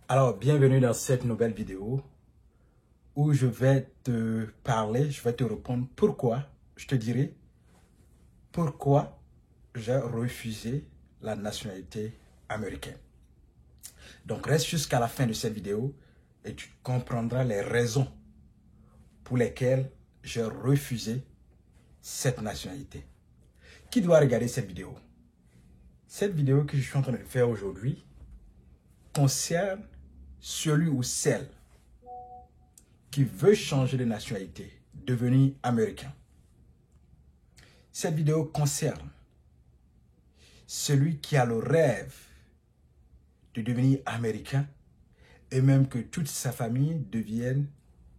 Alors, bienvenue dans cette nouvelle vidéo où je vais te parler, je vais te répondre pourquoi, je te dirai pourquoi j'ai refusé la nationalité américaine. Donc, reste jusqu'à la fin de cette vidéo et tu comprendras les raisons pour lesquelles j'ai refusé cette nationalité. Qui doit regarder cette vidéo? Cette vidéo que je suis en train de faire aujourd'hui concerne celui ou celle qui veut changer de nationalité, devenir américain. Cette vidéo concerne celui qui a le rêve de devenir américain et même que toute sa famille devienne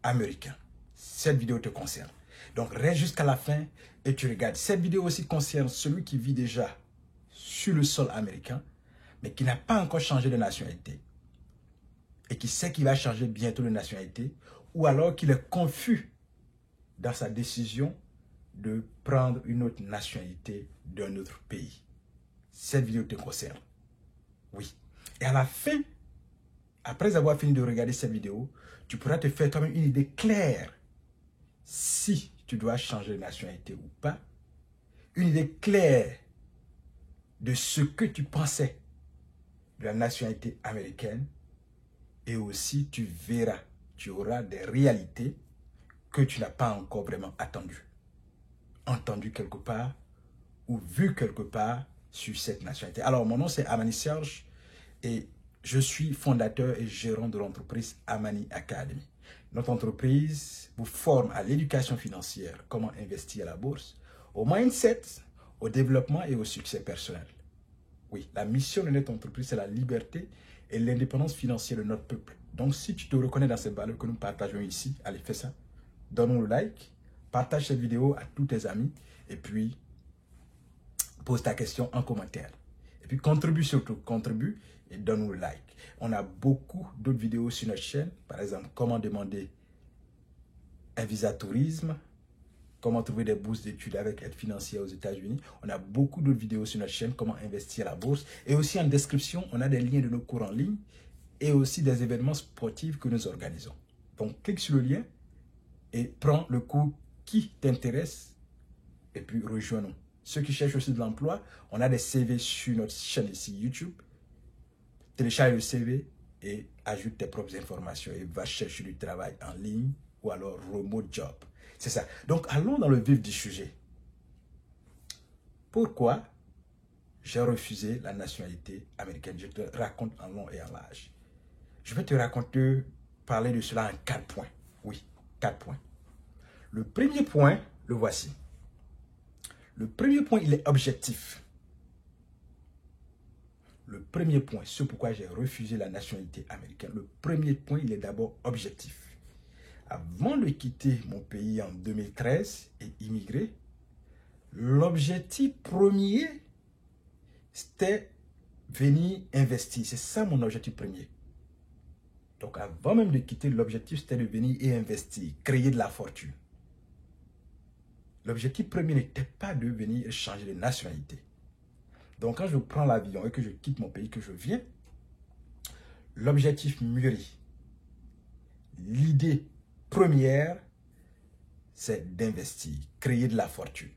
américain. Cette vidéo te concerne. Donc reste jusqu'à la fin et tu regardes. Cette vidéo aussi concerne celui qui vit déjà sur le sol américain mais qui n'a pas encore changé de nationalité et qui sait qu'il va changer bientôt de nationalité ou alors qu'il est confus dans sa décision de prendre une autre nationalité d'un autre pays. Cette vidéo te concerne. Oui. Et à la fin, après avoir fini de regarder cette vidéo, tu pourras te faire toi-même une idée claire si tu dois changer de nationalité ou pas. Une idée claire de ce que tu pensais de la nationalité américaine. Et aussi, tu verras, tu auras des réalités que tu n'as pas encore vraiment entendu quelque part ou vu quelque part sur cette nationalité. Alors, mon nom c'est Amani Serge et je suis fondateur et gérant de l'entreprise Amani Academy. Notre entreprise vous forme à l'éducation financière, comment investir à la bourse, au mindset, au développement et au succès personnel. Oui, la mission de notre entreprise, c'est la liberté et l'indépendance financière de notre peuple. Donc, si tu te reconnais dans ces valeurs que nous partageons ici, allez, fais ça. Donne-nous le like, partage cette vidéo à tous tes amis et puis pose ta question en commentaire. Et puis contribue surtout, contribue et donne-nous le like. On a beaucoup d'autres vidéos sur notre chaîne. Par exemple, comment demander un visa tourisme, comment trouver des bourses d'études avec aide financière aux États-Unis. On a beaucoup d'autres vidéos sur notre chaîne, comment investir à la bourse. Et aussi en description, on a des liens de nos cours en ligne et aussi des événements sportifs que nous organisons. Donc, clique sur le lien et prends le cours qui t'intéresse et puis rejoins-nous. Ceux qui cherchent aussi de l'emploi, on a des CV sur notre chaîne ici YouTube. Télécharge le CV et ajoute tes propres informations et va chercher du travail en ligne ou alors remote job. C'est ça. Donc, allons dans le vif du sujet. Pourquoi j'ai refusé la nationalité américaine? Je te raconte en long et en large. Je vais te raconter, parler de cela en 4 points. Oui, 4 points. Le premier point, le voici. Le premier point, il est objectif. Le premier point, ce pourquoi j'ai refusé la nationalité américaine, le premier point, il est d'abord objectif. Avant de quitter mon pays en 2013 et immigrer, l'objectif premier, c'était venir investir. C'est ça mon objectif premier. Donc avant même de quitter, l'objectif c'était de venir et investir, créer de la fortune. L'objectif premier n'était pas de venir changer de nationalité. Donc quand je prends l'avion et que je quitte mon pays, que je viens, l'objectif mûrit. L'idée première, c'est d'investir, créer de la fortune.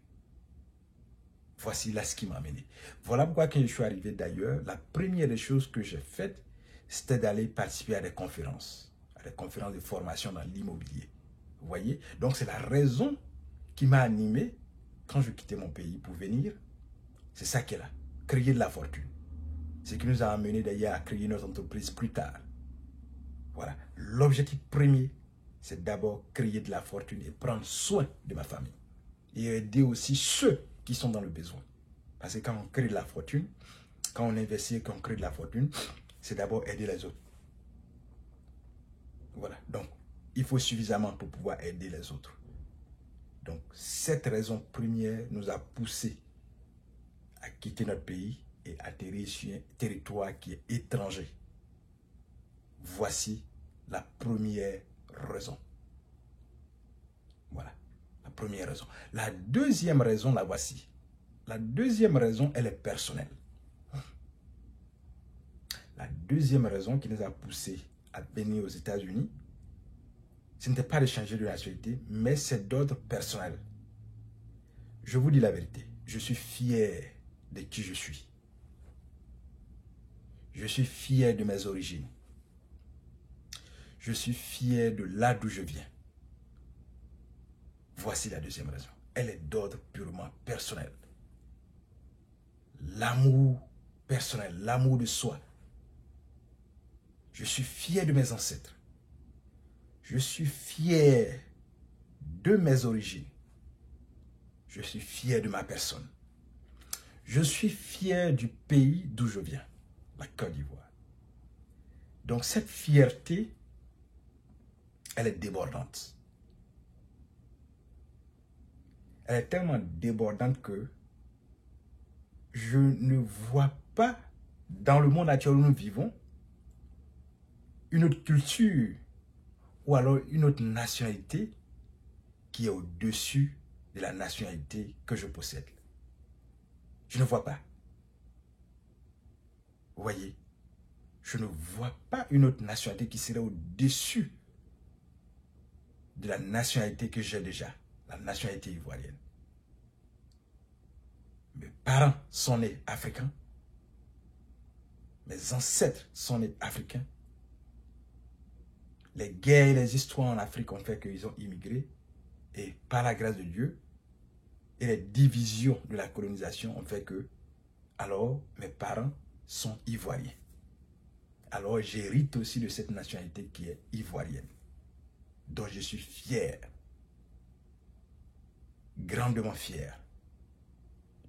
Voici là ce qui m'a amené. Voilà pourquoi quand je suis arrivé d'ailleurs, la première des choses que j'ai faites, c'était d'aller participer à des conférences de formation dans l'immobilier. Vous voyez? Donc c'est la raison qui m'a animé quand je quittais mon pays pour venir. C'est ça qui est là, créer de la fortune. Ce qui nous a amené d'ailleurs à créer notre entreprise plus tard. Voilà, l'objectif premier, c'est d'abord créer de la fortune et prendre soin de ma famille. Et aider aussi ceux qui sont dans le besoin. Parce que quand on crée de la fortune, quand on investit, quand on crée de la fortune, c'est d'abord aider les autres. Voilà, donc il faut suffisamment pour pouvoir aider les autres. Donc cette raison première nous a poussé à quitter notre pays et atterrir sur un territoire qui est étranger. Voici la première raison. Voilà, la première raison. La deuxième raison, la voici. La deuxième raison, elle est personnelle. La deuxième raison qui nous a poussés à venir aux États-Unis, ce n'était pas de changer de nationalité, mais c'est d'ordre personnel. Je vous dis la vérité, je suis fier de qui je suis. Je suis fier de mes origines. Je suis fier de là d'où je viens. Voici la deuxième raison. Elle est d'ordre purement personnel. L'amour personnel, l'amour de soi. Je suis fier de mes ancêtres. Je suis fier de mes origines. Je suis fier de ma personne. Je suis fier du pays d'où je viens, la Côte d'Ivoire. Donc cette fierté, elle est débordante. Elle est tellement débordante que je ne vois pas dans le monde actuel où nous vivons une autre culture ou alors une autre nationalité qui est au-dessus de la nationalité que je possède. Je ne vois pas. Vous voyez, je ne vois pas une autre nationalité qui serait au-dessus de la nationalité que j'ai déjà, la nationalité ivoirienne. Mes parents sont nés africains. Mes ancêtres sont nés africains. Les guerres et les histoires en Afrique ont fait qu'ils ont immigré. Et par la grâce de Dieu, et les divisions de la colonisation ont fait que, alors, mes parents sont ivoiriens. Alors, j'hérite aussi de cette nationalité qui est ivoirienne, dont je suis fier, grandement fier.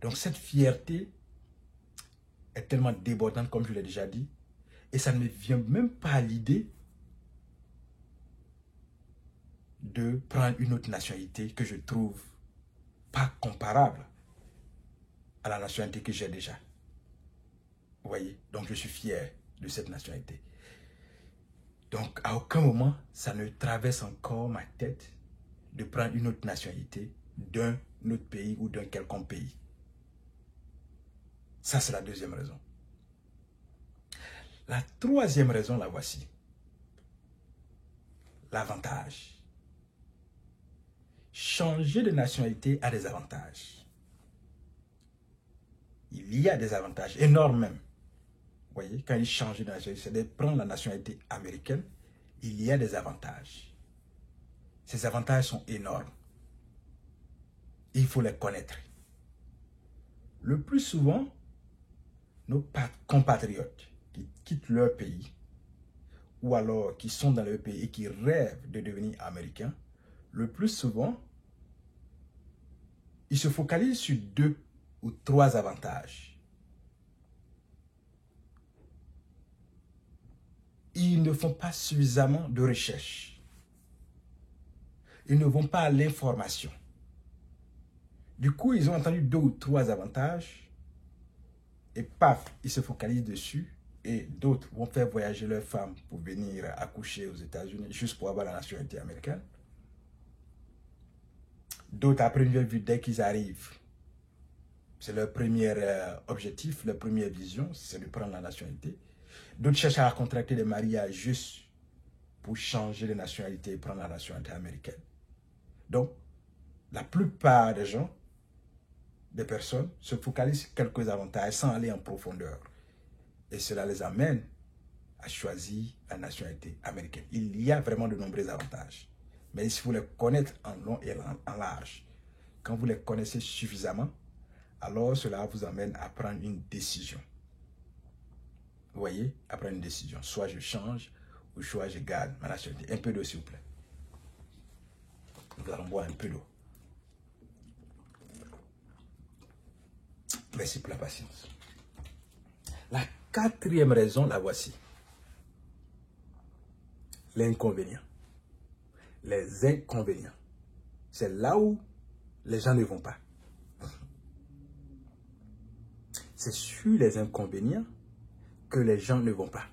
Donc, cette fierté est tellement débordante, comme je l'ai déjà dit, et ça ne me vient même pas à l'idée de prendre une autre nationalité que je trouve pas comparable à la nationalité que j'ai déjà. Vous voyez? Donc, je suis fier de cette nationalité. Donc, à aucun moment, ça ne traverse encore ma tête de prendre une autre nationalité d'un autre pays ou d'un quelconque pays. Ça, c'est la deuxième raison. La troisième raison, la voici. L'avantage. Changer de nationalité a des avantages. Il y a des avantages énormes même. Vous voyez, quand il change de nationalité, c'est de prendre la nationalité américaine, il y a des avantages. Ces avantages sont énormes. Il faut les connaître. Le plus souvent, nos compatriotes qui quittent leur pays, ou alors qui sont dans leur pays et qui rêvent de devenir américains, le plus souvent, ils se focalisent sur 2 ou 3 avantages. Ils ne font pas suffisamment de recherche. Ils ne vont pas à l'information. Du coup, ils ont entendu 2 ou 3 avantages et paf, ils se focalisent dessus. Et d'autres vont faire voyager leurs femmes pour venir accoucher aux États-Unis juste pour avoir la nationalité américaine. D'autres, après une vue, dès qu'ils arrivent, c'est leur premier objectif, leur première vision, c'est de prendre la nationalité. D'autres cherchent à contracter des mariages juste pour changer de nationalité et prendre la nationalité américaine. Donc, la plupart des gens, des personnes, se focalisent sur quelques avantages sans aller en profondeur. Et cela les amène à choisir la nationalité américaine. Il y a vraiment de nombreux avantages. Mais il faut les connaître en long et en large. Quand vous les connaissez suffisamment, alors cela vous amène à prendre une décision. Vous voyez, à prendre une décision. Soit je change, ou soit je garde ma nationalité. Un peu d'eau, s'il vous plaît. Nous allons boire un peu d'eau. Merci pour la patience. La quatrième raison, la voici. L'inconvénient. Les inconvénients. C'est là où les gens ne vont pas. C'est sur les inconvénients que les gens ne vont pas.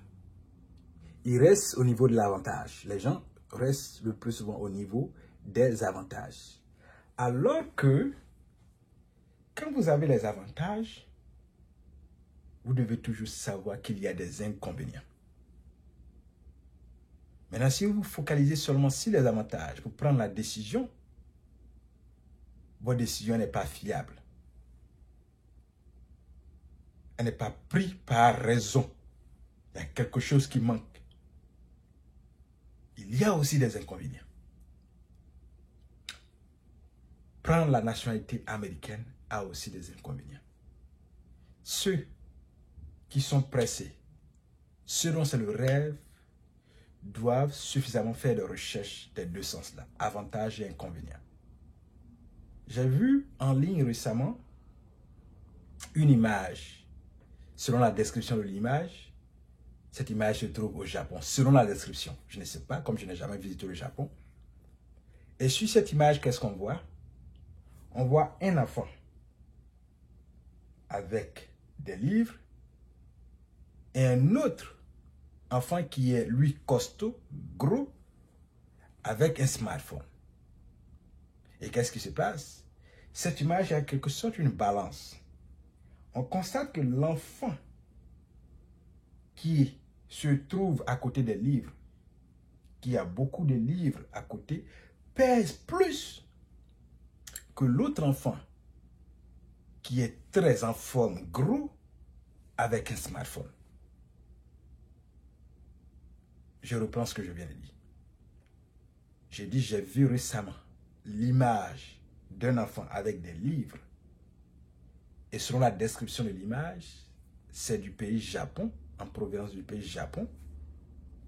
Ils restent au niveau de l'avantage. Les gens restent le plus souvent au niveau des avantages. Alors que, quand vous avez les avantages, vous devez toujours savoir qu'il y a des inconvénients. Maintenant, si vous vous focalisez seulement sur les avantages pour prendre la décision, votre décision n'est pas fiable. Elle n'est pas prise par raison. Il y a quelque chose qui manque. Il y a aussi des inconvénients. Prendre la nationalité américaine a aussi des inconvénients. Ceux qui sont pressés, ceux dont c'est le rêve, doivent suffisamment faire de recherches des deux sens-là, avantages et inconvénients. J'ai vu en ligne récemment une image. Selon la description de l'image, cette image se trouve au Japon. Selon la description, je ne sais pas, comme je n'ai jamais visité le Japon. Et sur cette image, qu'est-ce qu'on voit? On voit un enfant avec des livres et un autre enfant qui est, lui, costaud, gros, avec un smartphone. Et qu'est-ce qui se passe? Cette image est en quelque sorte une balance. On constate que l'enfant qui se trouve à côté des livres, qui a beaucoup de livres à côté, pèse plus que l'autre enfant qui est très en forme, gros, avec un smartphone. Je reprends ce que je viens de dire. J'ai dit, j'ai vu récemment l'image d'un enfant avec des livres. Et selon la description de l'image, c'est du pays Japon, en provenance du pays Japon.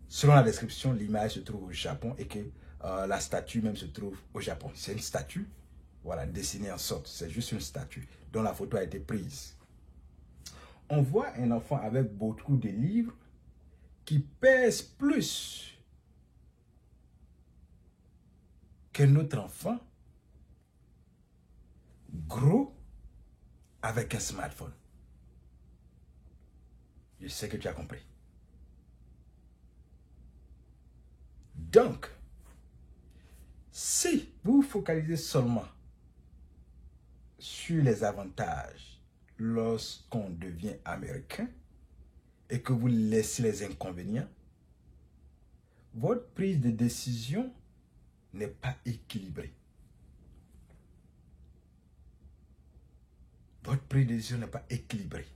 Selon la description, l'image se trouve au Japon et que la statue même se trouve au Japon. C'est une statue, voilà, dessinée en sorte. C'est juste une statue dont la photo a été prise. On voit un enfant avec beaucoup de livres qui pèse plus qu'un autre enfant gros avec un smartphone. Je sais que tu as compris. Donc, si vous vous focalisez seulement sur les avantages lorsqu'on devient américain et que vous laissez les inconvénients, votre prise de décision n'est pas équilibrée. Votre prise de décision n'est pas équilibrée.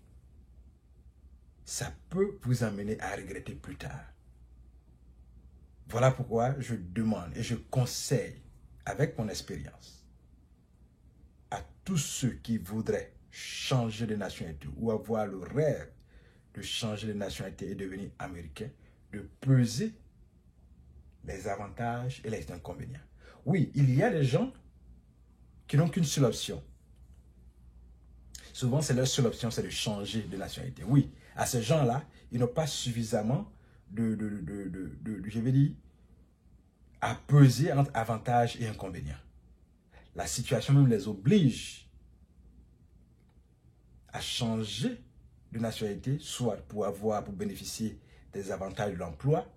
Ça peut vous amener à regretter plus tard. Voilà pourquoi je demande et je conseille, avec mon expérience, à tous ceux qui voudraient changer de nationalité ou avoir le rêve de changer de nationalité et devenir américain, de peser les avantages et les inconvénients. Oui, il y a des gens qui n'ont qu'une seule option. Souvent, c'est leur seule option, c'est de changer de nationalité. Oui, à ces gens-là, ils n'ont pas suffisamment je vais dire, à peser entre avantages et inconvénients. La situation même les oblige à changer de nationalité, soit pour bénéficier des avantages de l'emploi,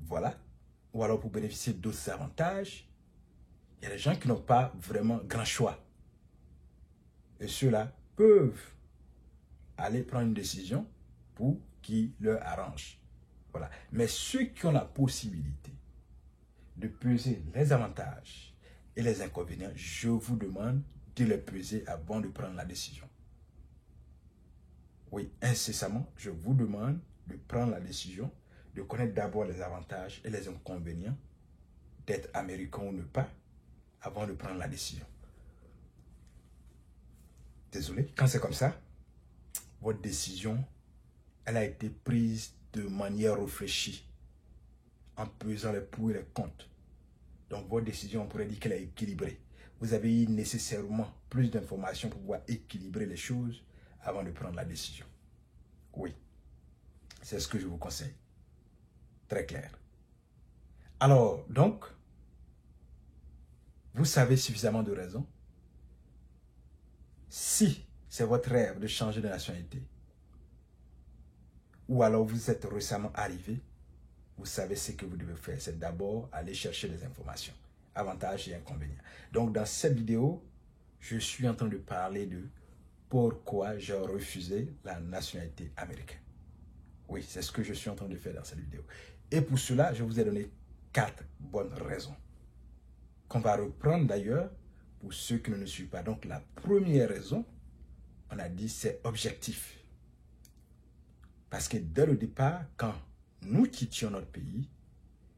voilà, ou alors pour bénéficier d'autres avantages. Il y a des gens qui n'ont pas vraiment grand choix. Et ceux-là peuvent aller prendre une décision pour qui leur arrange. Voilà. Mais ceux qui ont la possibilité de peser les avantages et les inconvénients, je vous demande de les peser avant de prendre la décision. Oui, incessamment, je vous demande de prendre la décision, de connaître d'abord les avantages et les inconvénients d'être américain ou ne pas, avant de prendre la décision. Désolé, quand c'est comme ça, votre décision, elle a été prise de manière réfléchie, en pesant les pour et les contre. Donc votre décision, on pourrait dire qu'elle est équilibrée. Vous avez eu nécessairement plus d'informations pour pouvoir équilibrer les choses avant de prendre la décision. Oui, c'est ce que je vous conseille. Très clair. Alors, donc, vous savez suffisamment de raisons. Si c'est votre rêve de changer de nationalité, ou alors vous êtes récemment arrivé, vous savez ce que vous devez faire. C'est d'abord aller chercher des informations, avantages et inconvénients. Donc, dans cette vidéo, je suis en train de parler de pourquoi j'ai refusé la nationalité américaine. Oui, c'est ce que je suis en train de faire dans cette vidéo. Et pour cela, je vous ai donné 4 bonnes raisons. Qu'on va reprendre d'ailleurs pour ceux qui ne nous suivent pas. Donc la première raison, on a dit c'est objectif. Parce que dès le départ, quand nous quittions notre pays,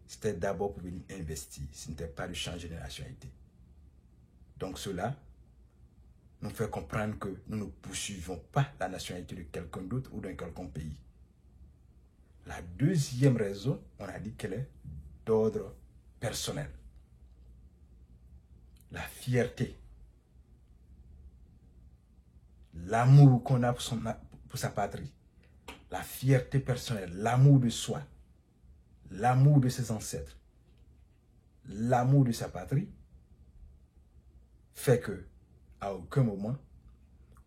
c'était d'abord pour venir investir. Ce n'était pas de changer de nationalité. Donc cela nous fait comprendre que nous ne poursuivons pas la nationalité de quelqu'un d'autre ou d'un quelconque pays. La deuxième raison, on a dit qu'elle est d'ordre personnel. La fierté. L'amour qu'on a pour sa patrie. La fierté personnelle, l'amour de soi. L'amour de ses ancêtres. L'amour de sa patrie fait que, à aucun moment,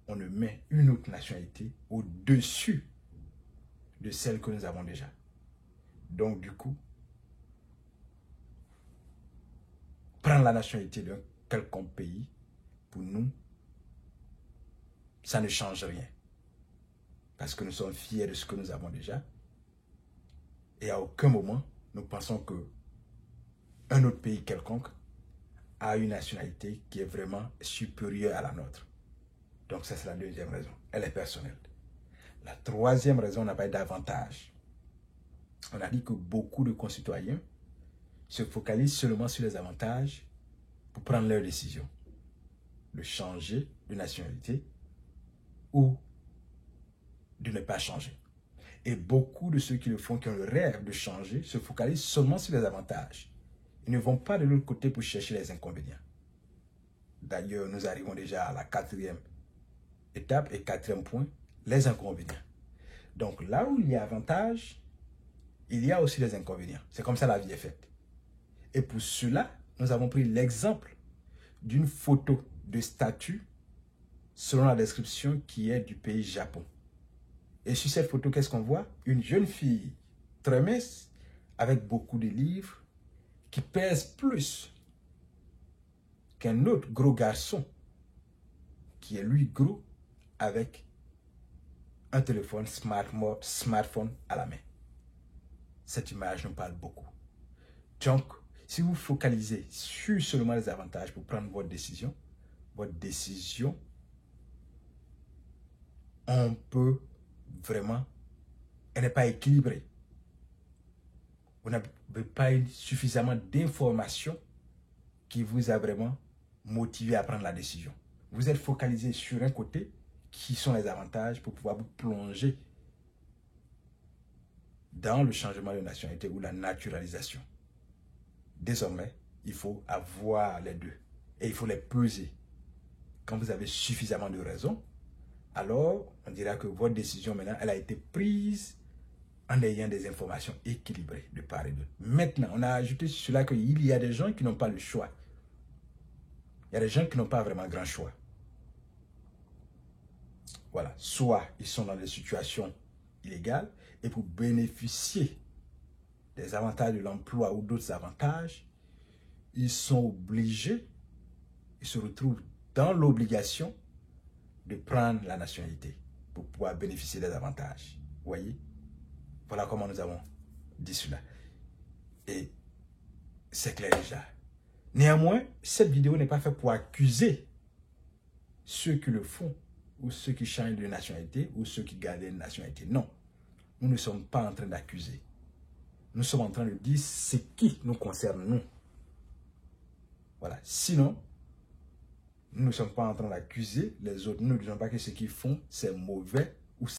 on ne met une autre nationalité au-dessus de celle que nous avons déjà. Donc, du coup, prendre la nationalité d'un quelconque pays, pour nous, ça ne change rien. Parce que nous sommes fiers de ce que nous avons déjà. Et à aucun moment, nous pensons que un autre pays quelconque a une nationalité qui est vraiment supérieure à la nôtre. Donc ça, c'est la deuxième raison. Elle est personnelle. La troisième raison, on n'a pas d'avantage. On a dit que beaucoup de concitoyens se focalisent seulement sur les avantages pour prendre leurs décisions. De changer de nationalité ou de ne pas changer. Et beaucoup de ceux qui le font, qui ont le rêve de changer, se focalisent seulement sur les avantages. Ils ne vont pas de l'autre côté pour chercher les inconvénients. D'ailleurs, nous arrivons déjà à la 4e étape et 4e point, les inconvénients. Donc là où il y a avantage, il y a aussi les inconvénients. C'est comme ça la vie est faite. Et pour cela, nous avons pris l'exemple d'une photo de statut selon la description qui est du pays Japon. Et sur cette photo, qu'est-ce qu'on voit? Une jeune fille très mince avec beaucoup de livres qui pèse plus qu'un autre gros garçon qui est lui gros avec un téléphone smartphone à la main. Cette image nous parle beaucoup. Donc, si vous focalisez sur seulement les avantages pour prendre votre décision, on peut vraiment, elle n'est pas équilibrée. Vous n'avez pas eu suffisamment d'informations qui vous a vraiment motivé à prendre la décision. Vous êtes focalisé sur un côté qui sont les avantages pour pouvoir vous plonger dans le changement de nationalité ou la naturalisation. Désormais, il faut avoir les deux et il faut les peser. Quand vous avez suffisamment de raisons, alors on dira que votre décision maintenant, elle a été prise en ayant des informations équilibrées de part et d'autre. Maintenant, on a ajouté sur cela qu'il y a des gens qui n'ont pas le choix. Il y a des gens qui n'ont pas vraiment grand choix. Voilà, soit ils sont dans des situations illégales et pour bénéficier des avantages de l'emploi ou d'autres avantages, ils sont obligés, ils se retrouvent dans l'obligation de prendre la nationalité pour pouvoir bénéficier des avantages. Vous voyez? Voilà comment nous avons dit cela. Et c'est clair déjà. Néanmoins, cette vidéo n'est pas faite pour accuser ceux qui le font, ou ceux qui changent de nationalité, ou ceux qui gardent une nationalité. Non, nous ne sommes pas en train d'accuser. Nous sommes en train de dire ce qui nous concerne, nous. Voilà. Sinon, nous ne sommes pas en train d'accuser les autres. Nous ne disons pas que ce qu'ils font, c'est mauvais